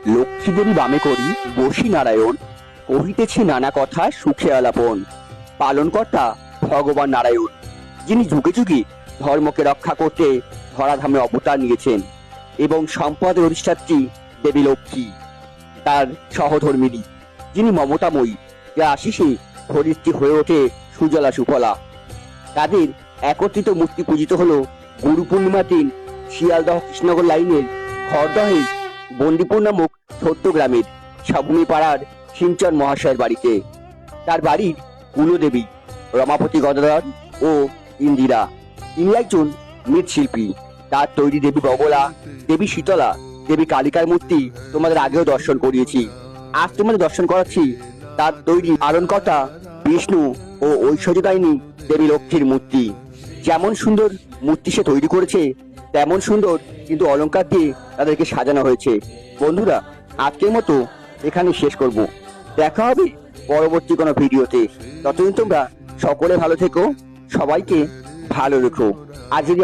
লক্ষ্মী দেবী বামে করি বসি নারায়ণ, কহিতেছি নানা কথা সুখে আলাপন। পালনকর্তা ভগবান নারায়ণ, যিনি যুগে যুগে ধর্মকে রক্ষা করতে ধরাধামে অবতার নিয়েছেন, এবং সম্পদের অধিষ্ঠাত্রী দেবী লক্ষ্মী তার সহধর্মিণী, যিনি মমতাময়ী, যার আশিসে ধরিত্রী হয়ে ওঠে সুজলা সুফলা। তাদের একত্রিত মূর্তি পূজিত হলো গুরু পূর্ণিমার দিন শিয়ালদহ কৃষ্ণনগর লাইনের খড়দহে বন্দিপুর নামক ছোট্ট গ্রামের সাবুনি পাড়ার সিঞ্চন মহাশয়ের বাড়িতে। তার বাড়ির কুলদেবী রমাপতি গদাধর ও ইন্দিরা। তিনি একজন মৃৎশিল্পী। তার তৈরি দেবী বগলা, দেবী শীতলা, দেবী কালিকার মূর্তি তোমাদের আগেও দর্শন করিয়েছি। আজ তোমাদের দর্শন করাচ্ছি তার তৈরি পালনকর্তা বিষ্ণু ও ঐশ্বর্যদায়িনী দেবী লক্ষ্মীর মূর্তি। যেমন সুন্দর মূর্তি সে তৈরি করেছে, তেমন সুন্দর কিন্তু অলংকার দিয়ে তাদেরকে সাজানো হয়েছে। বন্ধুরা, আজকের মতো এখানে শেষ করব। দেখা হবে পরবর্তী কোনো ভিডিওতে। ততদিন তোমরা সকলে ভালো থেকো, সবাইকে ভালো রেখো। আর যদি